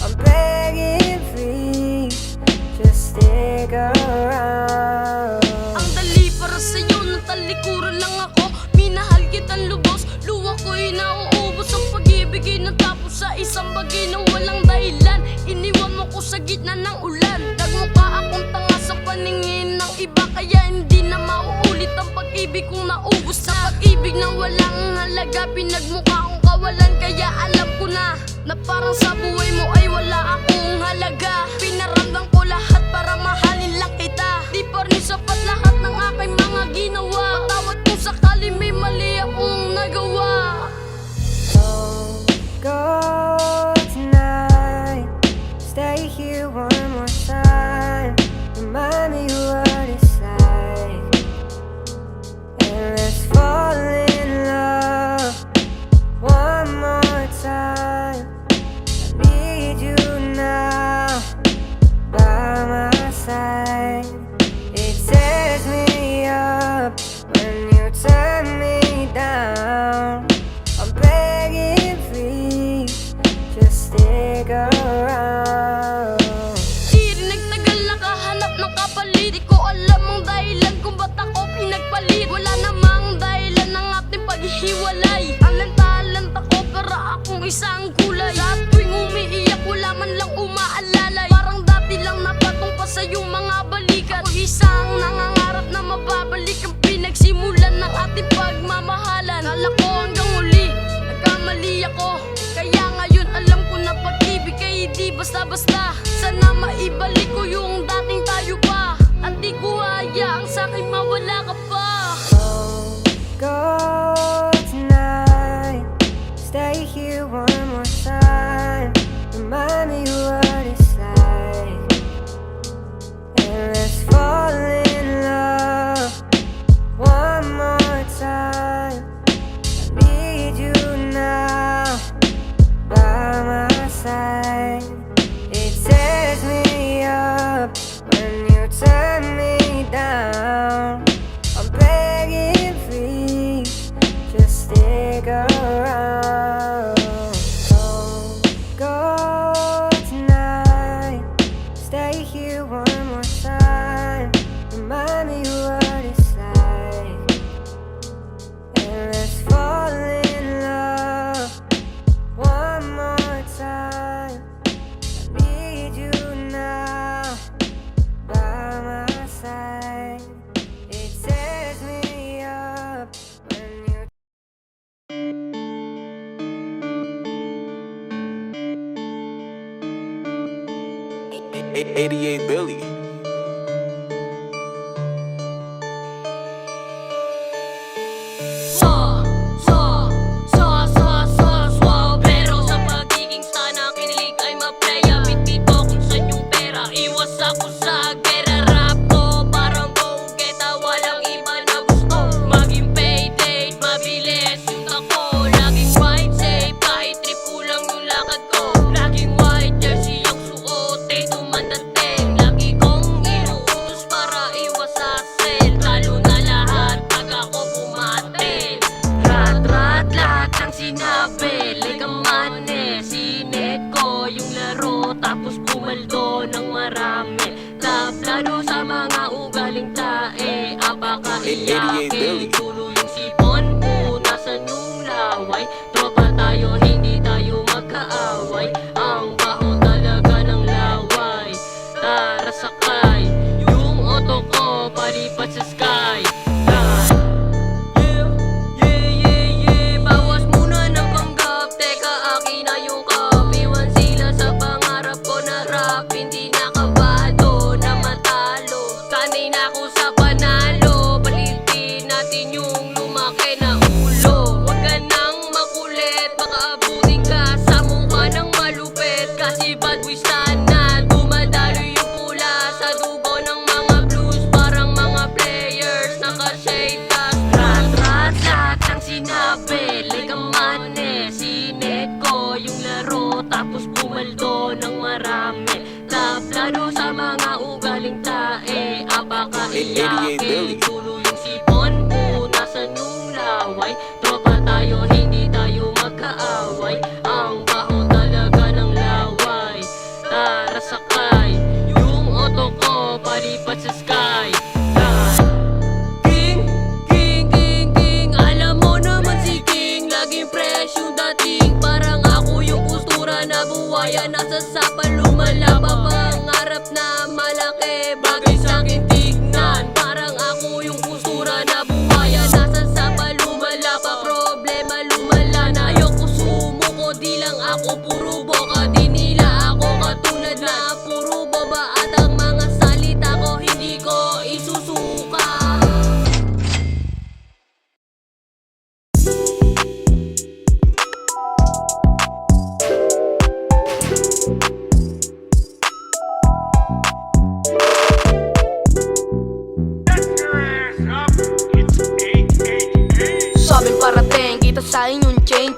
I'm begging, please, just stick around. Ang dali para sa'yo, natalikuran lang ako. Minahal kitang lubos, luha ko'y nauubos. Ang pag-ibig ay natapos sa isang bagay na walang dahilan. Iniwan mo ko sa gitna ng ulan. Nagmukha akong tanga sa paningin ng iba, kaya hindi na mauulit ang pag-ibig kong naubos. Sa pag-ibig na walang halaga, pinagmukha kong kawalan. Kaya alam ko na parang sa buhay mo ay wala akong halaga. Pinaramdam ko lahat para mahalin lang kita. Di pa rin sapat lahat ng aking mga ginawa. Patawad kung sakali may mali akong nagawa. Don't go tonight, stay here one more time. Remind me what it's like, and let's fall in love one more time. I need you now by my side. It tears me up when you turn me down. I'm begging, please, just stick around. Di rin nagtagal nakahanap ng kapalit. Di ko alam ang dahilan kung ba't ako pinagpalit. Wala namang dahilan ng ating paghihiwalay. Alanta-alanta ko para akong isang kulay. Sa tuwing umiiyak wala man lang umaalalay. Parang dati lang napatong pa sa iyong mga balikat. Ako isang nangangarap na mababalik ang pinagsimulan ng ating pagmamahalan. Kala ko hanggang uli, nagkamali ako. Kaya ngayon alam ko na pag-ibig ay di basta-basta. Sana maibalik ko yung dating tayo pa, at di ko hayaang sa'kin mawala ka pa. Don't go tonight, stay here one more time. Remind me what it's like, and let's fall in love one more time. I need you now by my side. It tears me up when you turn me down. I'm begging, please, just stick around. Don't go tonight, stay here one more time. Remind me what it's like, and let's fall 88 Billy. Pero sa pagiging sana kinilig ay maplaya. Bitbit ko kung saan yung pera. Iwas ako sa gera. Rap ko parang go-geta. Walang iba na gusto maging payday. Mabilis yung tako. Laging ride safe kahit trip kulang yung lakad ko. Laging white jersey ang suot eh tumandating. Lagi kong inuutos para iwas sa sel. Talo na lahat pag ako pumatin. Rat-rat lahat ng sinabi. Like a mane, sinet ko yung laro. Tapos pumaldo ng marami. Tablado sa mga ugaling tae. Apaka iyakin, tulo yung sipon mo. Nasaan yung laway? Tropa tayo, hindi tayo magkaaway. Ang baho talaga ng laway. Tara sakay, yung auto ko palipat sa sky. Bawas muna ng panggap. Teka, akin na yung cup. Iwan sila sa pangarap ko na rap. Hindi nakabado na matalo. Sanay na ako sa panalo. Palitin natin yung lumaki na ulo. Huwag ka nang makulit. Baka abutin ka sa mukha ng malupit. Kasi bad boy sana. Dumadalo yung pula sa dugo ng mga blues. Parang mga players naka-shade tas rat-rat lahat ng sinabi. Like a mane, sinet ko yung laro. Tapos pumaldo ng marami. Tablado sa mga ugaling tae. Apaka iyakin, tulo yung sipon mo. Nasaan yung laway? Tropa tayo, hindi tayo magkaaway. Ang baho talaga ng laway. Tara sakay, yung auto ko palipat sa sky. King, king, king, king. Alam mo naman si King. Laging fresh yung dating. Parang ako yung kustura na buhayan. Nasa sapa lumalaba. Pangarap na malaki. Bagay sa'kin tignan. Parang ako yung kustura na buhayan. Nasa sapa lumalaba. Problema lumala na. Ayoko sumuko. Di lang ako puro boka. Di nila ako katulad na puro boba. At ang mga salita ko hindi ko isusuka. Sabing parating, kita sa inyong chain.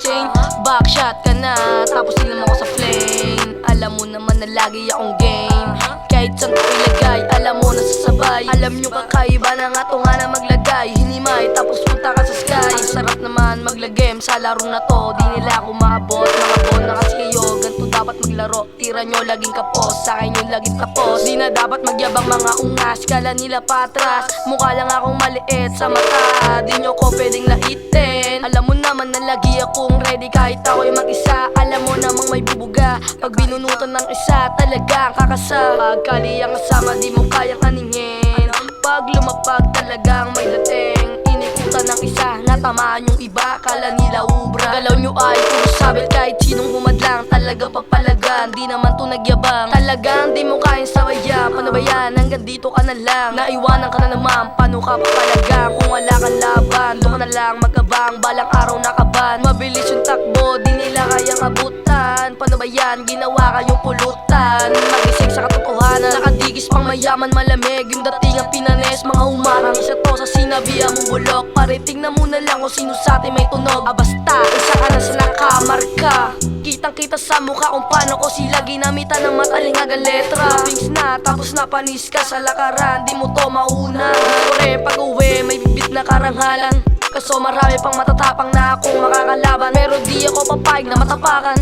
Backshot ka na, tapos ilam ako sa flame. Alam mo naman na lagi akong game. Kahit saan ko ilagay, alam mo na sasabay. Alam nyo kakaiba na nga to nga na maglagay. Hinimay, tapos punta ka sa sky. Ang sarap naman maglagem sa laro na to. Di nila ako maabot, mga bon na kasi kayo. Ganto dapat maglaro, tira nyo laging kapos. Sa akin yung laging tapos. Di na dapat magyabang mga ungas, kala nila patras. Mukha lang akong maliit sa mata. Di nyo ko pwedeng laitin. Alam mo naman na lagi akong ready kahit ako'y mag-isa. Alam mo namang may bubuga pag binunutan ng isa, talagang kakasa. Pagkali ang kasama, di mo kayang aningin. Pag lumapag talagang may dating. Inikutan ng isa, natamaan yung iba, kala nila ubra. Galaw nyo ay puro sabit kahit sinong humadlang. Talaga pagpalagan, di naman to nagyabang. Talagang di mo kayang sabayan. Paano ba yan? Hanggang dito ka na lang. Naiwanan ka na naman, paano ka papalagan? Kung wala kang laban, doon ka na lang magkabang. Balang araw nakaban, mabilis yung takbo, di nila kayang abutan. Paano ba yan? Ginawa kayong pulutan. Magising sa katotohanan, nakadigis pang mayaman, malamig yung dating ang pinanes. Mga humarang isa to sa sinabihan mong bulok. Pariting na muna lang kung sino sa atin may tunog. Basta, isa ka na sa nakamarka. Kitang kita sa mukha kung paano ko sila ginamitan ng matalingagang letra. Wings na, tapos napanis ka sa lakaran. Di mo to mauna. Siyempre, pag uwi, may bibit na karanghalan. Kaso marami pang matatapang na akong makakalaban. Pero di ako papayag na matapakan.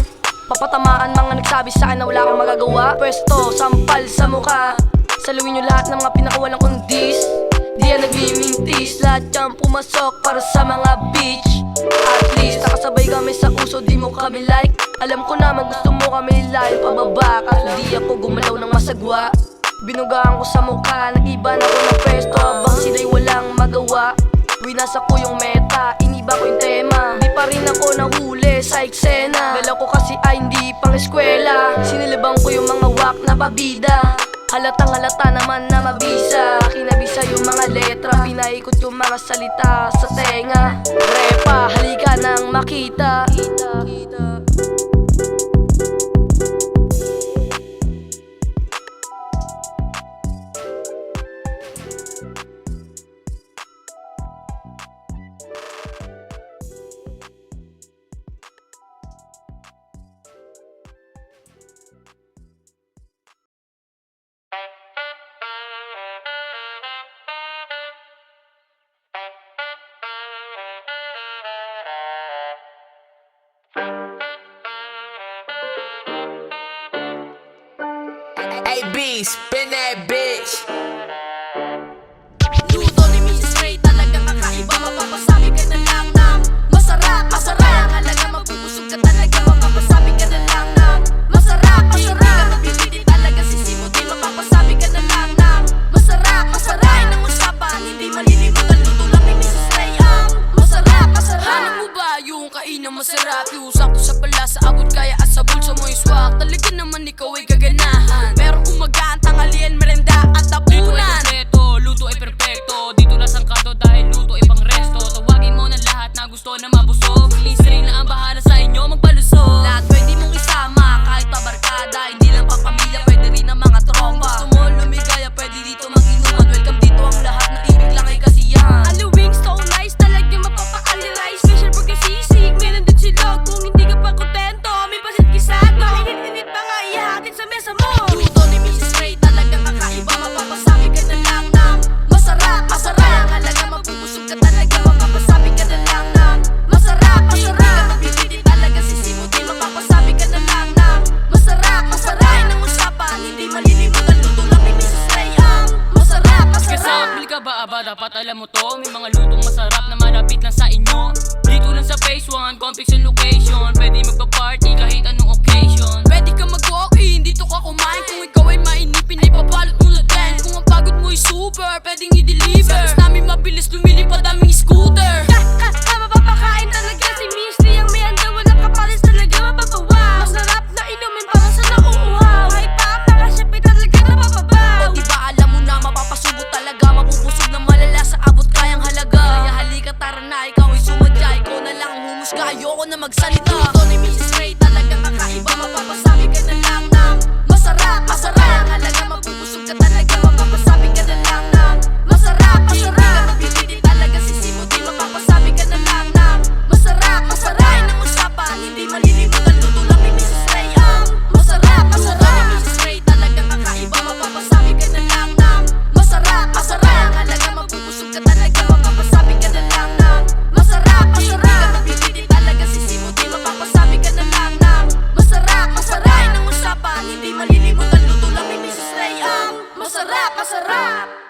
Papatamaan mga nagsabi sa akin na wala akong magagawa. Pwesto, sampal sa mukha. Saluin nyo lahat ng mga pinakawalang kondis. Di yan nagmimintis, lahat yan pumasok para sa mga bitch. At least nakasabay kami sa uso, di mo kami like. Alam ko naman gusto mo kami live pababa. Kaso di ako gumalaw ng masagwa. Binugaan ko sa mukha, nag-iba na ko ng pwesto. Habang sila'y walang magawa. Winasa ko yung meta, iniba ko yung tema. Di pa rin ako nahuli sa eksena. Galaw ko kasi ay hindi pang eskwela. Sinilibang ko yung mga wak na pabida. Halatang halata naman na mabisa. Kinabisa yung mga letra, pinaikot yung mga salita sa tenga. Repa, halika nang makita. AB, spin that bitch. Luto ni Mrs. Ray, talagang kakaiba. Mapapasabi ka na lang ng masarap, masarap. Halaga mapupusog ka talaga. Mapapasabi ka na lang ng masarap, masarap. Hindi ka mapipili talaga, sisimutin. Mapapasabi ka na lang ng masarap, masarap. Ay ng usapan, hindi malilimutan. Luto lang ni Mrs. Ray ang masarap, masarap. Hanap mo ba yung kainang masarap? Yung sakto sa pala, sa abot kaya at sa bulsa mo yung swak. Talaga naman ikaw ay gaganahan. Pero umagaan, tanghalian, merenda at tapunan. Dito ay kompleto, luto ay perfecto. Dito na sangkado dahil luto ay pang resto. Tawagin mo ng lahat na gusto na mabusog. Listening na ang bahala sa inyo magpalusog. Lahat pwede mong isama, kahit pabarkada. Hindi lang pa pamilya, pwede rin ang mga tropa. Gusto mo lumigaya, pwede dito mag-inuman. Welcome dito ang lahat na ibig lang ay kasiyahan. Aluwing so nice, talagang mapapakaliray. Special pagka sisig, meron din silog. Kung hindi ka pa kontento, may pasit kisado. Init-init pa nga ihahatid sa mesa mo. Luto ni Mrs. Ray, talagang kakaiba. Mapapasabi ka na lang ng masarap, masarap. Halaga mapupusog ka talaga. Mapapasabi ka na lang ng masarap, masarap. Hindi ka mapipili talaga, sisimutin. Mapapasabi ka na lang ng masarap, masarap. Ay ng usapan, hindi malilimutan. Luto lang ni Mrs. Ray ang masarap, masarap. Kasapil ka ba aba? Dapat alam mo to. May mga lutong masarap na malapit lang sa inyo. Dito lang sa phase 1, complex yung location. Pwede magpa-party kahit anong occasion. Pwede ka mag-walk-in, dito ka kumain. Kung ikaw ay mainipin, ay papalot mo na din. Kung ang pagod mo ay super, pwedeng i-deliver. Sa namin mabilis lumilipad aming scooter. Mapapakain talaga si Misty. Ang may handa, walang kapalis talaga mapapawaw. Masarap na inumin para sa nauuhaw. Kahit pa ang nakasyapi talaga napapabaw. O diba alam mo na mapapasubo talaga. Mapupusog na malala sa abot kayang halaga. Kaya halika tara na, ikaw ay sumadya. Ikaw na lang ang humusga, ayoko na magsalita. Luto ni Mrs. Ray, talagang kakaiba. Mapapasabi ka na lang ng masarap, masarap. Halaga mapupusog ka talaga. Mapapasabi ka na lang ng masarap, masarap. Hindi ka mapipili talaga, sisimutin. Mapapasabi ka na lang ng masarap, masarap. Ay ng usapan, hindi malilimutan. Luto lang ni Mrs. Ray ang masarap, masarap. Luto ni Mrs. Ray, talagang kakaiba. Mapapasabi ka na lang ng masarap, masarap. Halaga mapupusog ka talaga. Mapapasabi ka na lang ng masarap, masarap. Hindi ka mapipili talaga, sisimutin. Mapapasabi ka na lang ng masarap, masarap. Ay ng usapan, hindi malilimutan. Luto lang ni Mrs. Ray ang masarap, masarap.